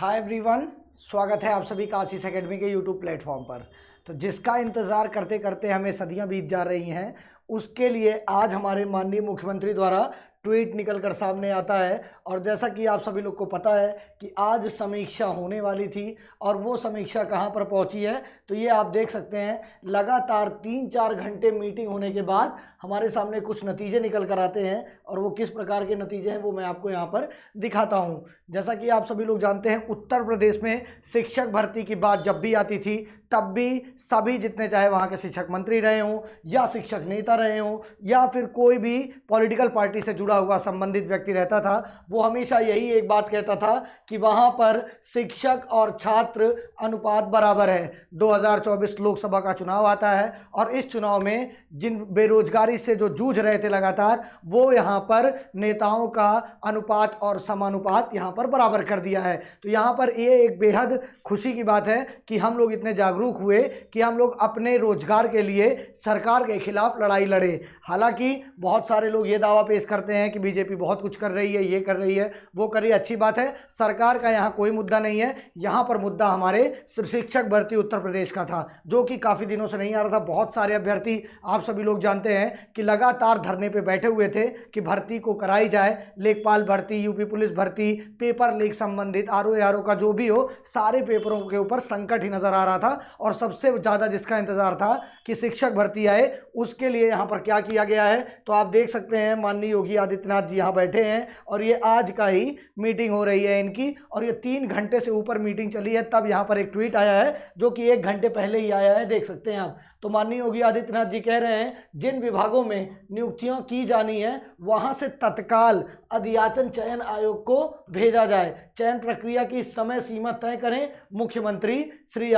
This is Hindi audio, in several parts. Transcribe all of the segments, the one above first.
हाय एवरीवन, स्वागत है आप सभी का आशीष एकेडमी के यूट्यूब प्लेटफॉर्म पर। तो जिसका इंतज़ार करते करते हमें सदियां बीत जा रही हैं, उसके लिए आज हमारे माननीय मुख्यमंत्री द्वारा ट्वीट निकल कर सामने आता है। और जैसा कि आप सभी लोग को पता है कि आज समीक्षा होने वाली थी और वो समीक्षा कहाँ पर पहुँची है, तो ये आप देख सकते हैं। लगातार 3-4 घंटे मीटिंग होने के बाद हमारे सामने कुछ नतीजे निकल कर आते हैं और वो किस प्रकार के नतीजे हैं वो मैं आपको यहाँ पर दिखाता हूँ। जैसा कि आप सभी लोग जानते हैं, उत्तर प्रदेश में शिक्षक भर्ती की बात जब भी आती थी तब भी सभी जितने चाहे वहाँ के शिक्षक मंत्री रहे हों या शिक्षक नेता रहे हों या फिर कोई भी पॉलिटिकल पार्टी से जुड़ा हुआ संबंधित व्यक्ति रहता था, वो हमेशा यही एक बात कहता था कि वहाँ पर शिक्षक और छात्र अनुपात बराबर है। 2024 लोकसभा का चुनाव आता है और इस चुनाव में जिन बेरोजगारी से जो जूझ रहे थे लगातार, वो यहाँ पर नेताओं का अनुपात और समानुपात यहाँ पर बराबर कर दिया है। तो यहाँ पर ये एक बेहद खुशी की बात है कि हम लोग इतने जागरूक हुए कि हम लोग अपने रोजगार के लिए सरकार के खिलाफ लड़ाई लड़े। हालांकि बहुत सारे लोग ये दावा पेश करते हैं कि बीजेपी बहुत कुछ कर रही है, ये कर रही है, वो कर रही है। अच्छी बात है, सरकार का यहाँ कोई मुद्दा नहीं है। यहाँ पर मुद्दा हमारे शिक्षक भर्ती उत्तर प्रदेश का था, जो कि काफ़ी दिनों से नहीं आ रहा था। बहुत सारे अभ्यर्थी, आप सभी लोग जानते हैं कि लगातार धरने पे बैठे हुए थे कि भर्ती को कराई जाए। लेखपाल भर्ती, यूपी पुलिस भर्ती, पेपर लीक संबंधित आरओ का जो भी हो, सारे पेपरों के ऊपर संकट ही नजर आ रहा था। और सबसे ज़्यादा जिसका इंतजार था कि शिक्षक भर्ती आए, उसके लिए यहाँ पर क्या किया गया है, तो आप देख सकते हैं माननीय योगी आदित्यनाथ जी यहाँ बैठे हैं और ये आज का ही मीटिंग हो रही है इनकी। और ये 3 घंटे से ऊपर मीटिंग चली है, तब यहाँ पर एक ट्वीट आया है जो कि 1 घंटे पहले ही आया है, देख सकते हैं आप। तो माननीय योगी आदित्यनाथ जी कह रहे हैं जिन विभागों में नियुक्तियां की जानी है वहां से तत्काल अध्याचन चयन आयोग को भेजा जाए। चयन प्रक्रिया की समय सीमा तय करें मुख्यमंत्री श्री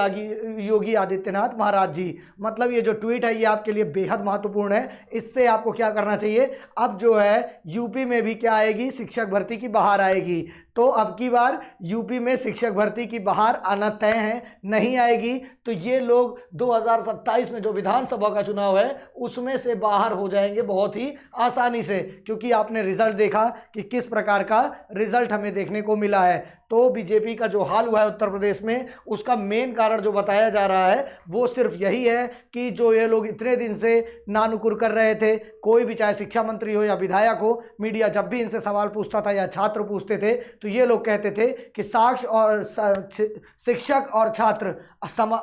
योगी आदित्यनाथ महाराज जी। मतलब ये जो ट्वीट है ये आपके लिए बेहद महत्वपूर्ण है। इससे आपको क्या करना चाहिए, अब जो है यूपी में भी क्या आएगी, शिक्षक भर्ती की बहार आएगी। तो अब की बार यूपी में शिक्षक भर्ती की बहार आना तय है, नहीं आएगी तो ये लोग 2027 में जो विधानसभा का चुनाव है उसमें से बाहर हो जाएंगे बहुत ही आसानी से, क्योंकि आपने रिजल्ट देखा कि किस प्रकार का रिजल्ट हमें देखने को मिला है। तो बीजेपी का जो हाल हुआ है उत्तर प्रदेश में, उसका मेन कारण जो बताया जा रहा है वो सिर्फ यही है कि जो ये लोग इतने दिन से नानुकुर कर रहे थे, कोई भी चाहे शिक्षा मंत्री हो या विधायक हो, मीडिया जब भी इनसे सवाल पूछता था या छात्र पूछते थे तो ये लोग कहते थे कि साक्ष्य और शिक्षक और छात्र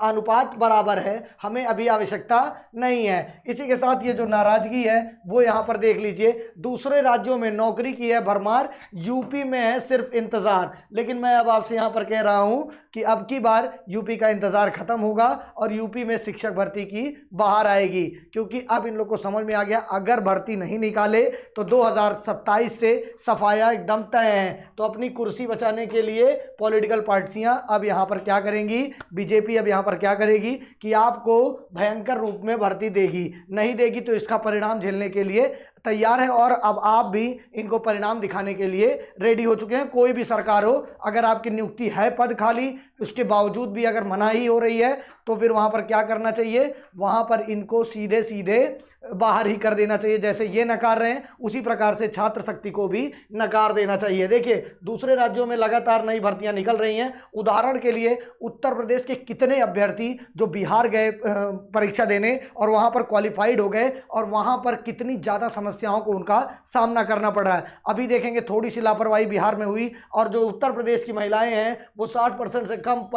अनुपात बराबर है, हमें अभी आवश्यकता नहीं है। इसी के साथ ये जो नाराजगी है वो यहाँ पर देख लीजिए। दूसरे राज्यों में नौकरी की है भरमार, यूपी में है सिर्फ इंतजार। लेकिन मैं अब आपसे यहाँ पर कह रहा हूँ कि अब की बार यूपी का इंतजार खत्म होगा और यूपी में शिक्षक भर्ती की बाहर आएगी, क्योंकि अब इन लोग को समझ में आ गया अगर भर्ती नहीं निकाले तो 2027 से सफाया एकदम तय है। तो अपनी कुर्सी बचाने के लिए पॉलिटिकल पार्टियां अब यहाँ पर क्या करेंगी, बीजेपी अब यहाँ पर क्या करेगी कि आपको भयंकर रूप में भर्ती देगी, नहीं देगी तो इसका परिणाम झेलने के लिए तैयार है। और अब आप भी इनको परिणाम दिखाने के लिए रेडी हो चुके हैं। कोई भी सरकार हो, अगर आपकी नियुक्ति है पद खाली, उसके बावजूद भी अगर मनाही हो रही है तो फिर वहाँ पर क्या करना चाहिए, वहाँ पर इनको सीधे सीधे बाहर ही कर देना चाहिए। जैसे ये नकार रहे हैं उसी प्रकार से छात्र शक्ति को भी नकार देना चाहिए। देखिए दूसरे राज्यों में लगातार नई भर्तियां निकल रही हैं। उदाहरण के लिए उत्तर प्रदेश के कितने अभ्यर्थी जो बिहार गए परीक्षा देने और वहां पर क्वालिफाइड हो गए और वहां पर कितनी ज़्यादा समस्याओं को उनका सामना करना पड़ रहा है। अभी देखेंगे थोड़ी सी लापरवाही बिहार में हुई और जो उत्तर प्रदेश की महिलाएं हैं वो 60% से कम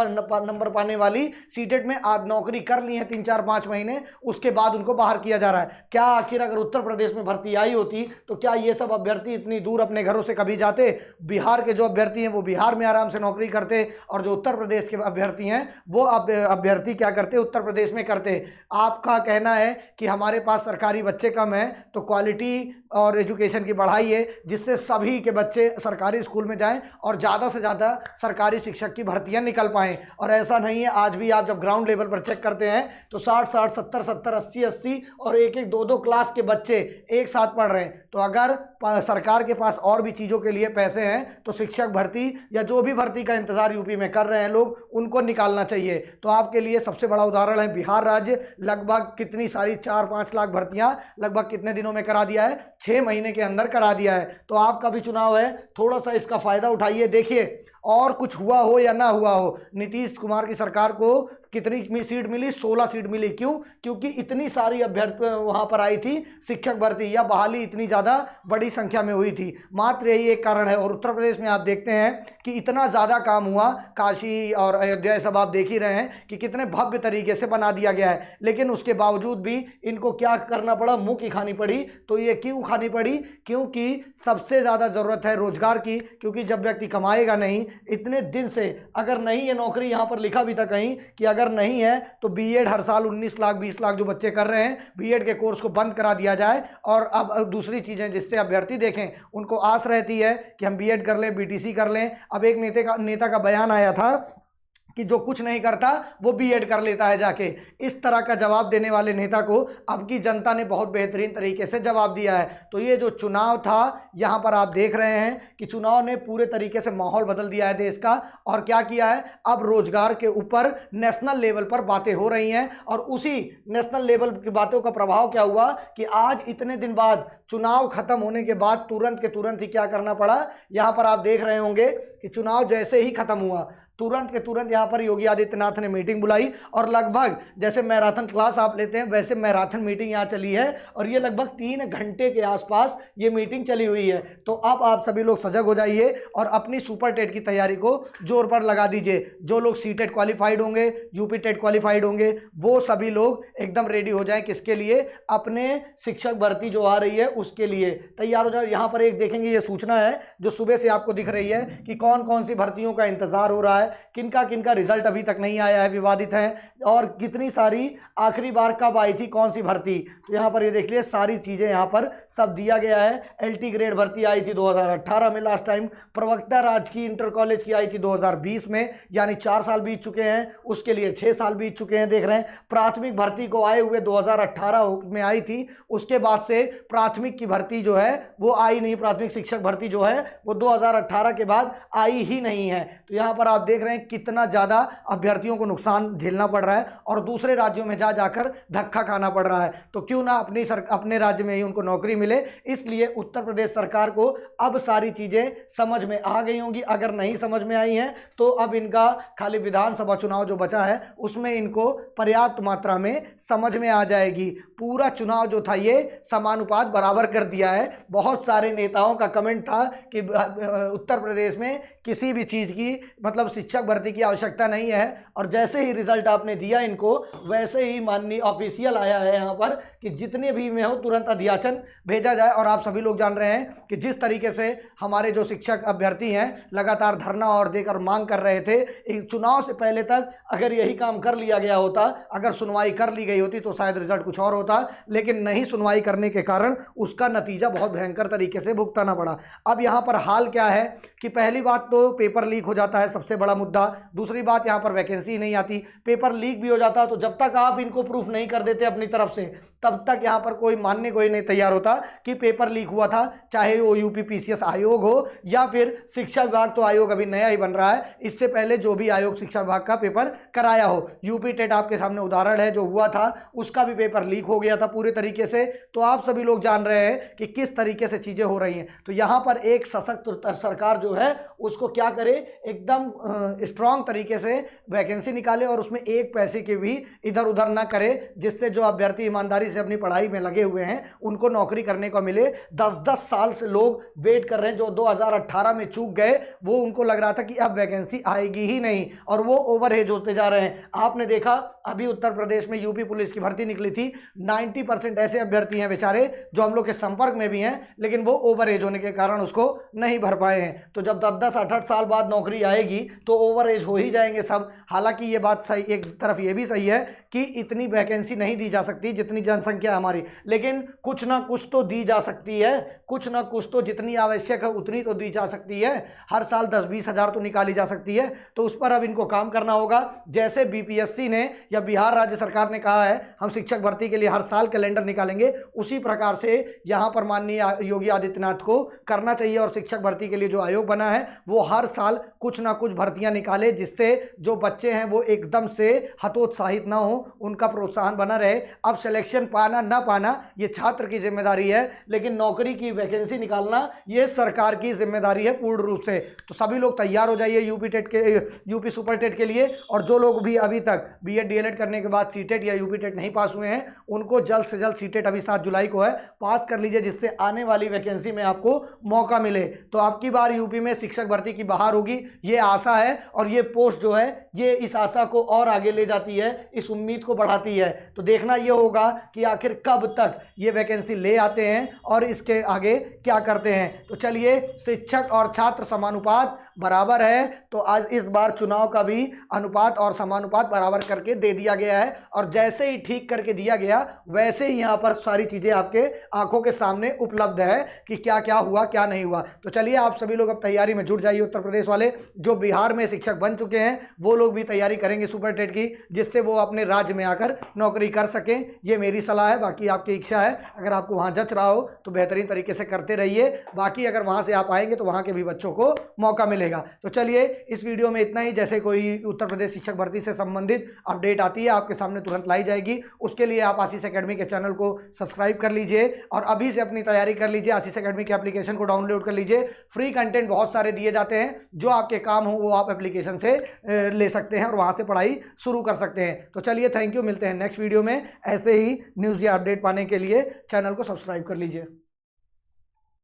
नंबर पाने वाली सीटेट में आज नौकरी कर ली है 3-4-5 महीने, उसके बाद उनको बाहर किया जा रहा है। क्या आखिर अगर उत्तर प्रदेश में भर्ती आई होती तो क्या ये सब अभ्यर्थी इतनी दूर अपने घरों से कभी जाते? बिहार के जो अभ्यर्थी हैं वो बिहार में आराम से नौकरी करते और जो उत्तर प्रदेश के अभ्यर्थी हैं वो अभ्यर्थी क्या करते, उत्तर प्रदेश में करते। आपका कहना है कि हमारे पास सरकारी बच्चे कम हैं तो क्वालिटी और एजुकेशन की बढ़ाई है जिससे सभी के बच्चे सरकारी स्कूल में जाएं और ज़्यादा से ज़्यादा सरकारी शिक्षक की भर्तियां निकल पाएं। और ऐसा नहीं है, आज भी आप जब ग्राउंड लेवल पर चेक करते हैं तो 60-60, 70-70, 80-80 और 1-1, 2-2 क्लास के बच्चे एक साथ पढ़ रहे हैं। तो अगर सरकार के पास और भी चीज़ों के लिए पैसे हैं तो शिक्षक भर्ती या जो भी भर्ती का इंतजार यूपी में कर रहे हैं लोग, उनको निकालना चाहिए। तो आपके लिए सबसे बड़ा उदाहरण है बिहार राज्य, लगभग कितनी सारी 4-5 लाख भर्तियां लगभग कितने दिनों में करा दिया है, 6 महीने के अंदर करा दिया है। तो आपका भी चुनाव है, थोड़ा सा इसका फायदा उठाइए। देखिए और कुछ हुआ हो या ना हुआ हो, नीतीश कुमार की सरकार को कितनी सीट मिली? 16 सीट मिली। क्यों? क्योंकि इतनी सारी अभ्यर्थी वहां पर आई थी, शिक्षक भर्ती या बहाली इतनी ज़्यादा बड़ी संख्या में हुई थी। मात्र यही एक कारण है। और उत्तर प्रदेश में आप देखते हैं कि इतना ज़्यादा काम हुआ, काशी और अयोध्या सब आप देख ही रहे हैं कि कितने भव्य तरीके से बना दिया गया है, लेकिन उसके बावजूद भी इनको क्या करना पड़ा? मुंह की खानी पड़ी। तो ये क्यों खानी पड़ी? क्योंकि सबसे ज़्यादा ज़रूरत है रोजगार की, क्योंकि जब व्यक्ति कमाएगा नहीं इतने दिन से, अगर नहीं ये नौकरी, यहाँ पर लिखा भी था कहीं कि अगर नहीं है तो बीएड हर साल 19 लाख 20 लाख जो बच्चे कर रहे हैं बीएड के कोर्स को बंद करा दिया जाए। और अब दूसरी चीज़ें जिससे अभ्यर्थी देखें, उनको आस रहती है कि हम बीएड कर लें, बीटीसी कर लें। अब एक नेता का बयान आया था कि जो कुछ नहीं करता वो बीएड कर लेता है जाके। इस तरह का जवाब देने वाले नेता को अब की जनता ने बहुत बेहतरीन तरीके से जवाब दिया है। तो ये जो चुनाव था, यहाँ पर आप देख रहे हैं कि चुनाव ने पूरे तरीके से माहौल बदल दिया है देश का। और क्या किया है? अब रोजगार के ऊपर नेशनल लेवल पर बातें हो रही हैं, और उसी नेशनल लेवल की बातों का प्रभाव क्या हुआ कि आज इतने दिन बाद, चुनाव खत्म होने के बाद तुरंत के तुरंत ही क्या करना पड़ा? यहाँ पर आप देख रहे होंगे कि चुनाव जैसे ही खत्म हुआ तुरंत के तुरंत यहाँ पर योगी आदित्यनाथ ने मीटिंग बुलाई, और लगभग जैसे मैराथन क्लास आप लेते हैं वैसे मैराथन मीटिंग यहाँ चली है, और ये लगभग 3 घंटे के आसपास ये मीटिंग चली हुई है। तो अब आप सभी लोग सजग हो जाइए और अपनी सुपर टेट की तैयारी को जोर पर लगा दीजिए। जो लोग सीटेट क्वालिफाइड होंगे, यूपी टेट क्वालिफाइड होंगे, वो सभी लोग एकदम रेडी हो जाएं। किसके लिए? अपने शिक्षक भर्ती जो आ रही है उसके लिए तैयार हो जाए। यहाँ पर एक देखेंगे, ये सूचना है जो सुबह से आपको दिख रही है कि कौन कौन सी भर्तियों का इंतजार हो रहा है, किनका किनका रिजल्ट अभी तक नहीं आया है, विवादित है, और कितनी सारी आखिरी बार कब आई थी कौन सी भर्ती। तो यहाँ पर ये देख लीजिए सारी चीज़ें यहाँ पर सब दिया गया है। एलटी ग्रेड भर्ती आई थी 2018 में लास्ट टाइम, प्रवक्ता राजकीय इंटर कॉलेज की आई थी 2020 में, यानी 4 साल बीत चुके हैं, उसके लिए 6 साल बीत चुके हैं। देख रहे हैं प्राथमिक भर्ती को आए हुए 2018 में आई थी, उसके बाद से प्राथमिक की भर्ती जो है वो आई नहीं, प्राथमिक शिक्षक भर्ती जो है वो 2018 के बाद आई ही नहीं है। तो यहाँ पर आप देख रहे हैं कितना ज़्यादा अभ्यर्थियों को नुकसान झेलना पड़ रहा है और दूसरे राज्यों में जाकर धक्का खाना पड़ रहा है। तो क्यों ना अपने राज्य में ही उनको नौकरी मिले। इसलिए उत्तर प्रदेश सरकार को अब सारी चीज़ें समझ में आ गई होंगी। अगर नहीं समझ में आई हैं तो अब इनका खाली विधानसभा चुनाव जो बचा है उसमें इनको पर्याप्त मात्रा में समझ में आ जाएगी। पूरा चुनाव जो था ये समानुपात बराबर कर दिया है। बहुत सारे नेताओं का कमेंट था कि उत्तर प्रदेश में किसी भी चीज़ की मतलब शिक्षक भर्ती की आवश्यकता नहीं है, और जैसे ही रिजल्ट आपने दिया इनको वैसे ही माननीय ऑफिशियल आया है यहाँ पर कि जितने भी में हो तुरंत अध्याचन भेजा जाए। और आप सभी लोग जान रहे हैं कि जिस तरीके से हमारे जो शिक्षक अभ्यर्थी हैं लगातार धरना और देकर मांग कर रहे थे, एक चुनाव से पहले तक अगर यही काम कर लिया गया होता, अगर सुनवाई कर ली गई होती तो शायद रिजल्ट कुछ और होता, लेकिन नहीं सुनवाई करने के कारण उसका नतीजा बहुत भयंकर तरीके से भुगताना पड़ा। अब यहाँ पर हाल क्या है कि पहली बात तो पेपर लीक हो जाता है, सबसे बड़ा मुद्दा। दूसरी बात यहाँ पर वैकेंसी नहीं आती, पेपर लीक भी हो जाता है तो जब तक आप इनको प्रूफ नहीं कर देते अपनी तरफ से तब तक यहाँ पर कोई मानने को ही नहीं तैयार होता कि पेपर लीक हुआ था, चाहे वो यूपीपीसीएस आयोग हो या फिर शिक्षा विभाग। तो आयोग अभी नया ही बन रहा है, इससे पहले जो भी आयोग शिक्षा विभाग का पेपर कराया हो, यूपी टेट आपके सामने उदाहरण है जो हुआ था, उसका भी पेपर लीक हो गया था पूरे तरीके से। तो आप सभी लोग जान रहे हैं कि किस तरीके से चीज़ें हो रही हैं। तो यहाँ पर एक सशक्त सरकार जो है उसको क्या करे, एकदम स्ट्रांग तरीके से वैकेंसी निकाले और उसमें एक पैसे के भी इधर उधर ना करे, जिससे जो अभ्यर्थी ईमानदारी से अपनी पढ़ाई में लगे हुए हैं उनको नौकरी करने को मिले। 10-10 साल से लोग वेट कर रहे हैं, जो 2018 में चूक गए वो उनको लग रहा था कि अब वैकेंसी आएगी ही नहीं, और वो ओवरहेज होते जा रहे हैं। आपने देखा अभी उत्तर प्रदेश में यूपी पुलिस की भर्ती निकली थी, 90% ऐसे अभ्यर्थी हैं बेचारे जो हम लोग के संपर्क में भी हैं, लेकिन वो ओवरहेज होने के कारण उसको नहीं भर पाए हैं। तो जब 10-10-8 साल बाद नौकरी आएगी तो ओवरहेज हो ही जाएंगे सब। हालांकि ये बात सही, एक तरफ ये भी सही है कि इतनी वैकेंसी नहीं दी जा सकती जितनी जनसंख्या हमारी, लेकिन कुछ ना कुछ तो दी जा सकती है, कुछ ना कुछ तो जितनी आवश्यक है उतनी तो दी जा सकती है। हर साल 10-20 हज़ार तो निकाली जा सकती है, तो उस पर अब इनको काम करना होगा। जैसे बीपीएससी ने या बिहार राज्य सरकार ने कहा है हम शिक्षक भर्ती के लिए हर साल कैलेंडर निकालेंगे, उसी प्रकार से यहाँ पर माननीय योगी आदित्यनाथ को करना चाहिए और शिक्षक भर्ती के लिए जो आयोग बना है वो हर साल कुछ ना कुछ भर्तियां निकाले, जिससे जो बच्चे हैं वो एकदम से हतोत्साहित ना हो, उनका प्रोत्साहन बना रहे। अब सिलेक्शन पाना ना पाना ये छात्र की जिम्मेदारी है, लेकिन नौकरी की वैकेंसी निकालना ये सरकार की जिम्मेदारी है पूर्ण रूप से। तो सभी लोग तैयार हो जाइए यूपी सुपर टेट के लिए। और जो लोग भी अभी तक बीएड डीएलएड करने के बाद सीटेट या यूपी टेट नहीं पास हुए हैं, उनको जल्द से जल्द सीटेट अभी 7 जुलाई को है, पास कर लीजिए, जिससे आने वाली वैकेंसी में आपको मौका मिले। तो आपकी बार यूपी में शिक्षक भर्ती की बहार होगी, ये आशा है। और ये पोस्ट जो है ये इस आशा को और आगे ले जाती है, इस उम्मीद को बढ़ाती है। तो देखना ये होगा कि आखिर कब तक ये वैकेंसी ले आते हैं और इसके आगे क्या करते हैं। तो चलिए, शिक्षक और छात्र समानुपात बराबर है, तो आज इस बार चुनाव का भी अनुपात और समानुपात बराबर करके दे दिया गया है। और जैसे ही ठीक करके दिया गया वैसे ही यहाँ पर सारी चीज़ें आपके आंखों के सामने उपलब्ध है कि क्या क्या हुआ क्या नहीं हुआ। तो चलिए, आप सभी लोग अब तैयारी में जुट जाइए। उत्तर प्रदेश वाले जो बिहार में शिक्षक बन चुके हैं वो लोग भी तैयारी करेंगे सुपर टेट की, जिससे वो अपने राज्य में आकर नौकरी कर सकें। ये मेरी सलाह है, बाकी आपकी इच्छा है। अगर आपको वहाँ जच रहा हो तो बेहतरीन तरीके से करते रहिए, बाकी अगर वहाँ से आप आएंगे तो वहाँ के भी बच्चों को मौका मिले। तो चलिए, इस वीडियो में इतना ही। जैसे कोई उत्तर प्रदेश शिक्षक भर्ती से संबंधित अपडेट आती है आपके सामने तुरंत लाई जाएगी। उसके लिए आप आशीष एकेडमी के चैनल को सब्सक्राइब कर लीजिए और अभी से अपनी तैयारी कर लीजिए। आशीष एकेडमी के एप्लीकेशन को डाउनलोड कर लीजिए। फ्री कंटेंट बहुत सारे दिए जाते हैं, जो आपके काम हो वो आप एप्लीकेशन से ले सकते हैं और वहां से पढ़ाई शुरू कर सकते हैं। तो चलिए, थैंक यू, मिलते हैं नेक्स्ट वीडियो में। ऐसे ही न्यूज़ या अपडेट पाने के लिए चैनल को सब्सक्राइब कर लीजिए।